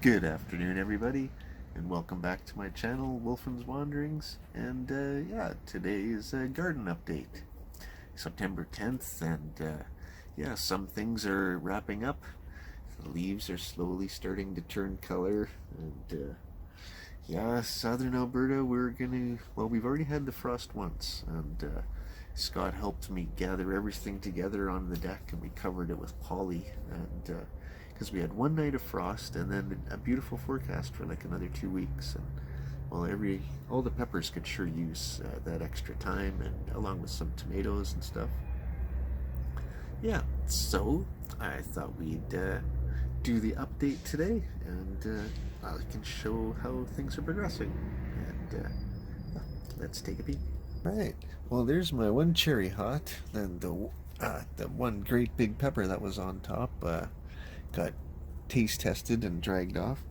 Good afternoon, everybody, and welcome back to my channel, Wolfen's Wanderings. And yeah, today is a garden update, September 10th, and yeah, some things are wrapping up. The leaves are slowly starting to turn color, and yeah, southern Alberta, we've already had the frost once, and Scott helped me gather everything together on the deck, and we covered it with poly, and because we had one night of frost and then a beautiful forecast for like another 2 weeks, and well, all the peppers could sure use that extra time, and along with some tomatoes and stuff. Yeah, so I thought we'd do the update today, and I can show how things are progressing. And let's take a peek. Right. Well, there's my one cherry hot, and the one great big pepper that was on top got taste tested and dragged off.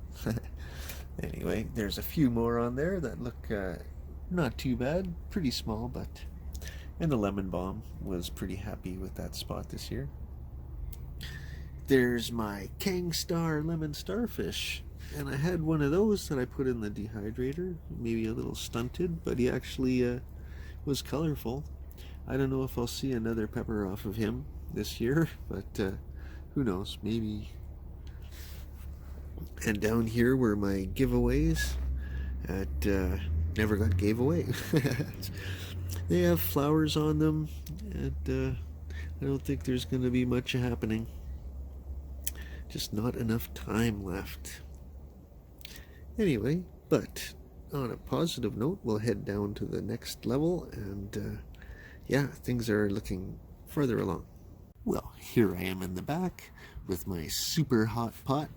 Anyway, there's a few more on there that look not too bad, pretty small, but. And the lemon balm was pretty happy with that spot this year. There's my Kang Star lemon starfish, and I had one of those that I put in the dehydrator, maybe a little stunted, but he actually was colorful. I don't know if I'll see another pepper off of him this year, but who knows, maybe. And down here were my giveaways that never got gave away. They have flowers on them, and I don't think there's going to be much happening. Just not enough time left. Anyway, but on a positive note, we'll head down to the next level, and yeah, things are looking further along. Well, here I am in the back with my super hot pot,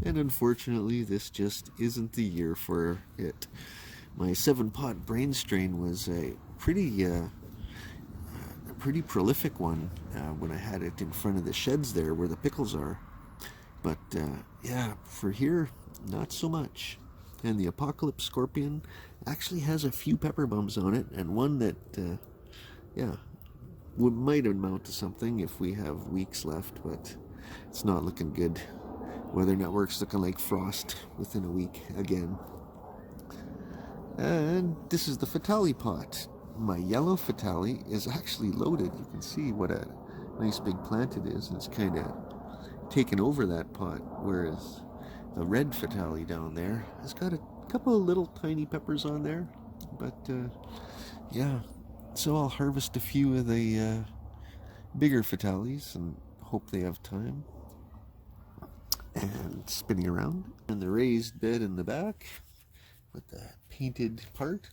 and unfortunately this just isn't the year for it. My 7-pot brain strain was a pretty prolific one when I had it in front of the sheds there where the pickles are. But yeah, for here, not so much. And the Apocalypse Scorpion actually has a few pepper bumps on it, and one that, yeah, might amount to something if we have weeks left, but it's not looking good. Weather Network's looking like frost within a week again. And this is the Fatale pot. My yellow Fatale is actually loaded. You can see what a nice big plant it is. It's kind of taken over that pot, whereas the red Fatale down there has got a couple of little tiny peppers on there. But yeah, so I'll harvest a few of the bigger Fatales and hope they have time. And spinning around in the raised bed in the back with the painted part.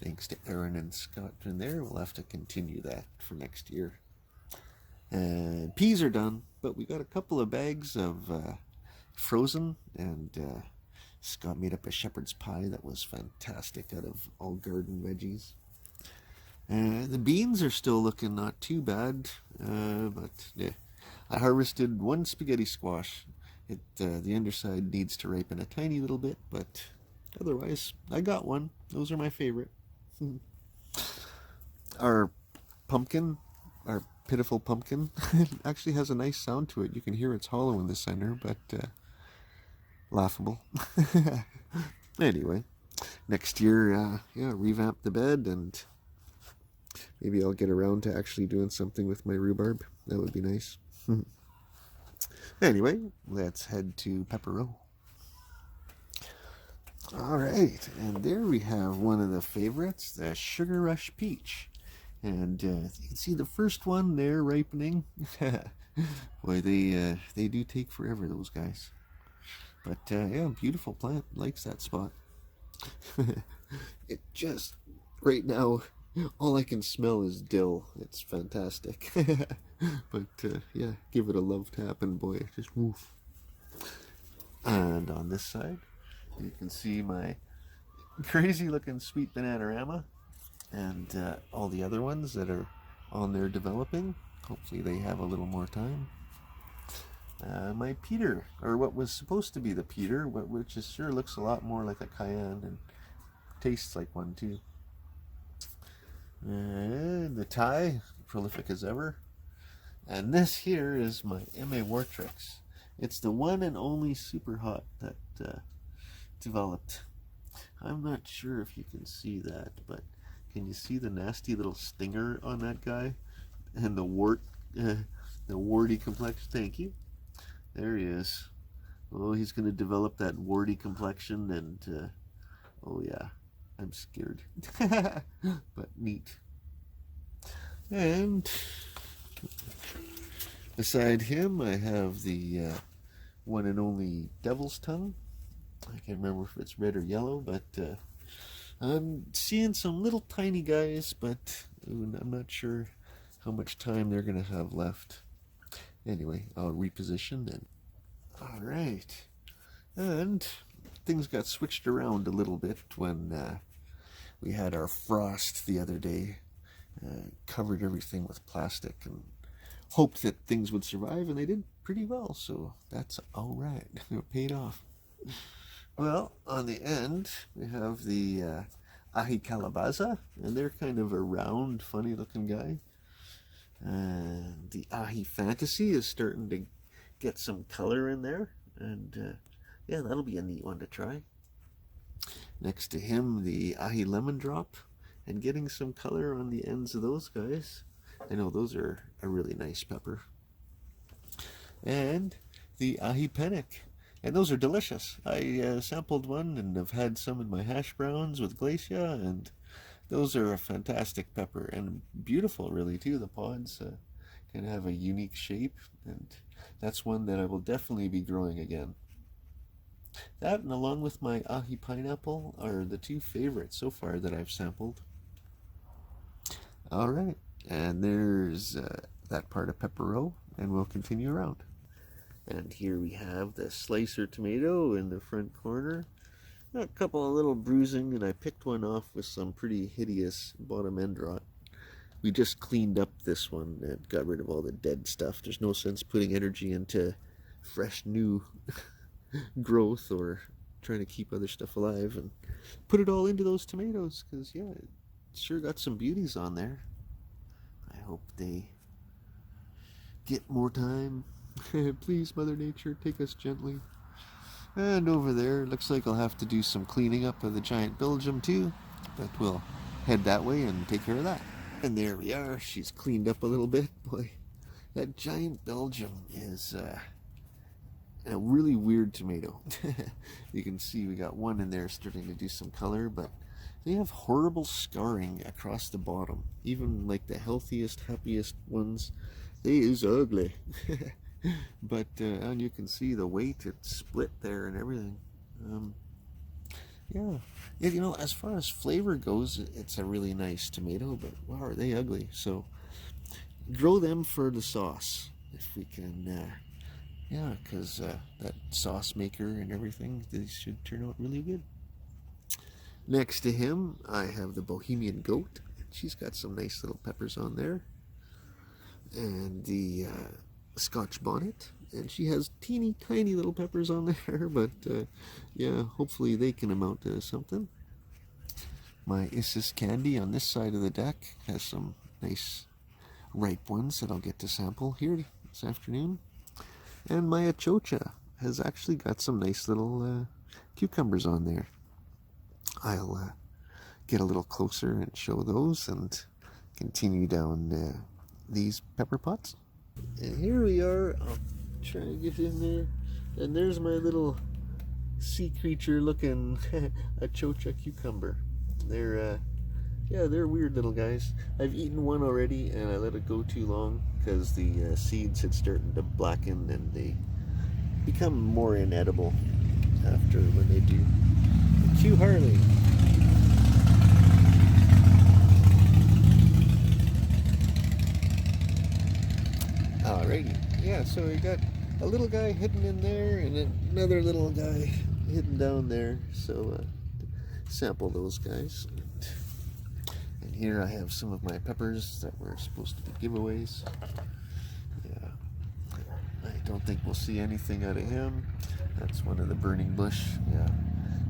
Thanks to Aaron and Scott in there. We'll have to continue that for next year. And peas are done, but we got a couple of bags of frozen, and Scott made up a shepherd's pie that was fantastic out of all garden veggies. The beans are still looking not too bad, but yeah. I harvested one spaghetti squash. The underside needs to ripen a tiny little bit, but otherwise, I got one. Those are my favorite. Our pumpkin, our pitiful pumpkin, actually has a nice sound to it. You can hear it's hollow in the center, but laughable. Anyway, next year, yeah, revamp the bed, and maybe I'll get around to actually doing something with my rhubarb. That would be nice. Anyway, let's head to Pepperrow. Alright, and there we have one of the favorites, the Sugar Rush Peach. And you can see the first one there ripening. Boy, they do take forever, those guys. But yeah, beautiful plant, likes that spot. It just, right now, all I can smell is dill. It's fantastic. But yeah, give it a love tap and boy, just woof. And on this side, you can see my crazy looking sweet Bananarama, and all the other ones that are on there developing. Hopefully they have a little more time. My Peter, or what was supposed to be the Peter, which is sure looks a lot more like a cayenne and tastes like one too. And the Thai, prolific as ever. And this here is my M.A. Wartrix. It's the one and only super hot that developed. I'm not sure if you can see that, but can you see the nasty little stinger on that guy? And the warty complexion. Thank you. There he is. Oh, he's going to develop that warty complexion, and oh yeah, I'm scared. But neat. And beside him, I have the one and only Devil's Tongue. I can't remember if it's red or yellow, but I'm seeing some little tiny guys, but I'm not sure how much time they're going to have left. Anyway, I'll reposition then. Alright, and things got switched around a little bit when we had our frost the other day. Covered everything with plastic and hoped that things would survive, and they did pretty well, so that's alright. It paid off. Well, on the end, we have the ahi calabaza, and they're kind of a round, funny-looking guy. And the ahi fantasy is starting to get some color in there, and yeah, that'll be a neat one to try. Next to him, the ahi lemon drop, and getting some color on the ends of those guys. I know those are a really nice pepper. And the ahi penic, and those are delicious. I sampled one and have had some in my hash browns with glacia, and those are a fantastic pepper, and beautiful really too. The pods can have a unique shape, and that's one that I will definitely be growing again. That, and along with my ahi pineapple, are the two favorites so far that I've sampled. Alright, and there's that part of pepper-o, and we'll continue around. And here we have the slicer tomato in the front corner. A couple of little bruising, and I picked one off with some pretty hideous bottom end rot. We just cleaned up this one and got rid of all the dead stuff. There's no sense putting energy into fresh new growth or trying to keep other stuff alive, and put it all into those tomatoes, because yeah, it sure got some beauties on there. I hope they get more time. Please, Mother Nature, take us gently. And over there, looks like I'll have to do some cleaning up of the giant Belgium too, but we'll head that way and take care of that. And there we are. She's cleaned up a little bit. Boy, that giant Belgium is a really weird tomato. You can see we got one in there starting to do some color, but they have horrible scarring across the bottom. Even like the healthiest, happiest ones, they is ugly. But and you can see the weight, it's split there and everything. Yeah, you know, as far as flavor goes, it's a really nice tomato, but wow, are they ugly. So grow them for the sauce if we can. Yeah, because that sauce maker and everything, they should turn out really good. Next to him, I have the Bohemian Goat. She's got some nice little peppers on there. And the Scotch Bonnet. And she has teeny tiny little peppers on there, but yeah, hopefully they can amount to something. My Isis Candy on this side of the deck has some nice ripe ones that I'll get to sample here this afternoon. And my Achocha has actually got some nice little cucumbers on there. I'll get a little closer and show those and continue down these pepper pots. And here we are. I'll try to get in there. And there's my little sea creature looking Achocha cucumber. They're yeah, they're weird little guys. I've eaten one already and I let it go too long because the seeds had started to blacken and they become more inedible after when they do. Q Harley. Alrighty, yeah, so we got a little guy hidden in there and another little guy hidden down there, so sample those guys. And here I have some of my peppers that were supposed to be giveaways. Yeah, I don't think we'll see anything out of him. That's one of the burning bush, yeah.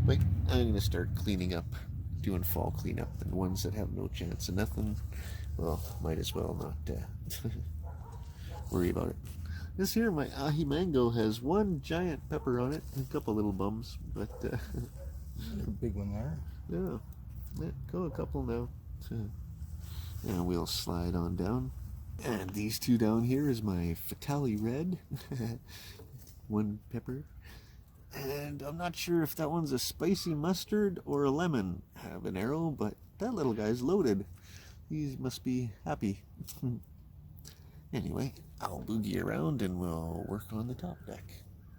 But I'm going to start cleaning up, doing fall cleanup, and ones that have no chance of nothing, well, might as well not worry about it. This here, my ahi mango, has one giant pepper on it, and a couple little bums, but A big one there. yeah, go a couple now. And we'll slide on down. And these two down here is my Fatali Red, one pepper. And I'm not sure if that one's a spicy mustard or a lemon habanero, but that little guy's loaded. He must be happy. Anyway, I'll boogie around and we'll work on the top deck.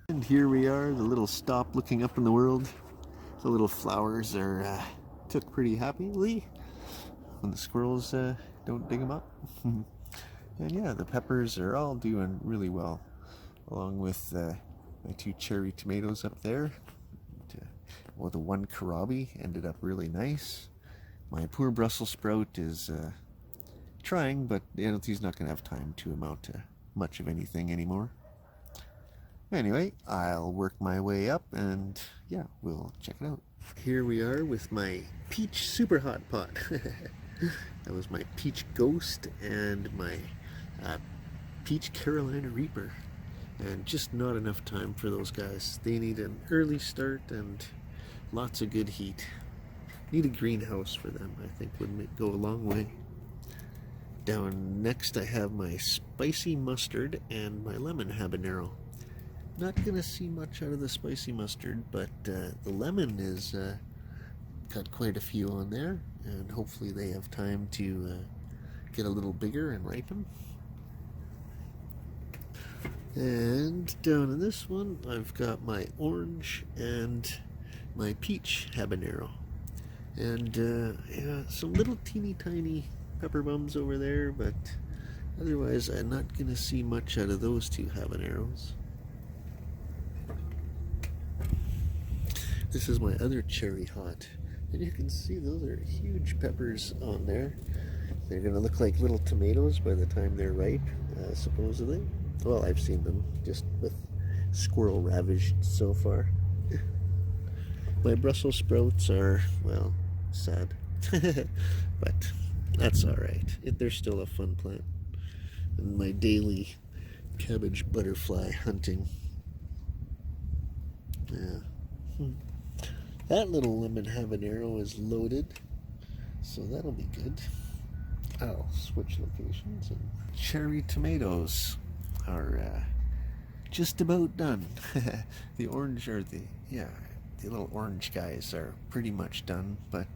And here we are, the little stop looking up in the world. The little flowers are took pretty happily when the squirrels don't dig them up. And yeah, the peppers are all doing really well, along with my two cherry tomatoes up there. Well, the one kohlrabi ended up really nice. My poor Brussels sprout is trying, but he's not going to have time to amount to much of anything anymore. Anyway, I'll work my way up and yeah, we'll check it out. Here we are with my peach super hot pot. That was my peach ghost and my peach Carolina Reaper. And just not enough time for those guys. They need an early start and lots of good heat. Need a greenhouse for them, I think would go a long way. Down next I have my spicy mustard and my lemon habanero. Not gonna see much out of the spicy mustard, but the lemon is got quite a few on there, and hopefully they have time to get a little bigger and ripen. And down in this one I've got my orange and my peach habanero. And yeah, some little teeny tiny pepper bums over there, but otherwise I'm not going to see much out of those two habaneros. This is my other cherry hot, and you can see those are huge peppers on there. They're going to look like little tomatoes by the time they're ripe, supposedly. Well, I've seen them just with squirrel ravaged so far. My Brussels sprouts are, well, sad. But that's alright. They're still a fun plant. And my daily cabbage butterfly hunting. Yeah. That little lemon habanero is loaded, so that'll be good. I'll switch locations. And cherry tomatoes are just about done. The orange or the little orange guys are pretty much done, but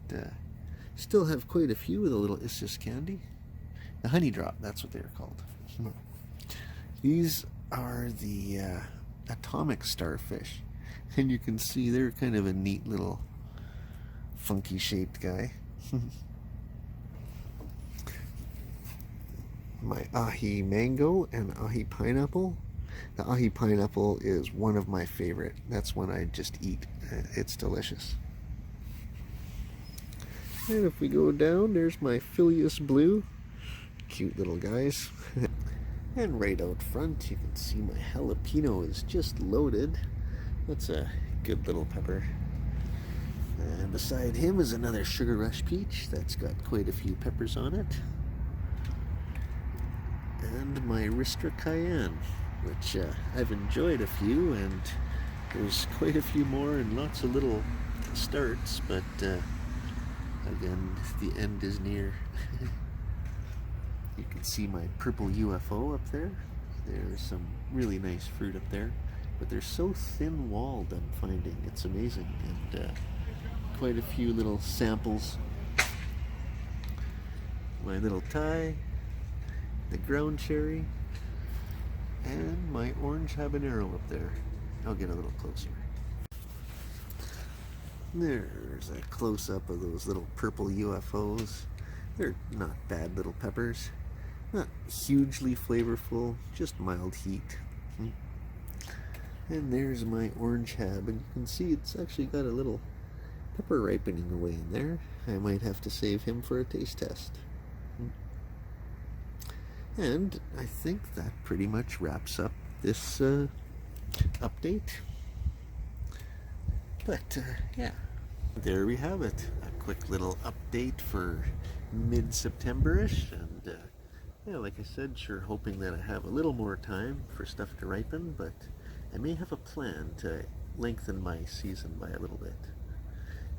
still have quite a few of the little Issus candy. The honey drop, that's what they're called. These are the atomic starfish, and you can see they're kind of a neat little funky shaped guy. My ahi mango and ahi pineapple. The ahi pineapple is one of my favorite. That's one I just eat. It's delicious. And if we go down, there's my Phileas blue. Cute little guys. And right out front, you can see my jalapeno is just loaded. That's a good little pepper. And beside him is another Sugar Rush peach that's got quite a few peppers on it. And my Ristra cayenne, which I've enjoyed a few, and there's quite a few more and lots of little starts, but again, the end is near. You can see my purple UFO up there. There's some really nice fruit up there, but they're so thin-walled, I'm finding. It's amazing, and quite a few little samples. My little Thai, the ground cherry, and my orange habanero up there. I'll get a little closer. There's a close-up of those little purple UFOs. They're not bad little peppers. Not hugely flavorful, just mild heat. And there's my orange hab, and you can see it's actually got a little pepper ripening away in there. I might have to save him for a taste test. And I think that pretty much wraps up this update. But yeah, there we have it. A quick little update for mid-September-ish, and yeah, like I said, sure hoping that I have a little more time for stuff to ripen, but I may have a plan to lengthen my season by a little bit.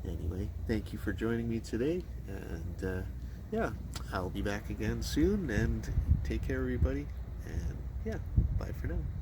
Anyway, thank you for joining me today, and yeah, I'll be back again soon, and take care, everybody, and yeah, bye for now.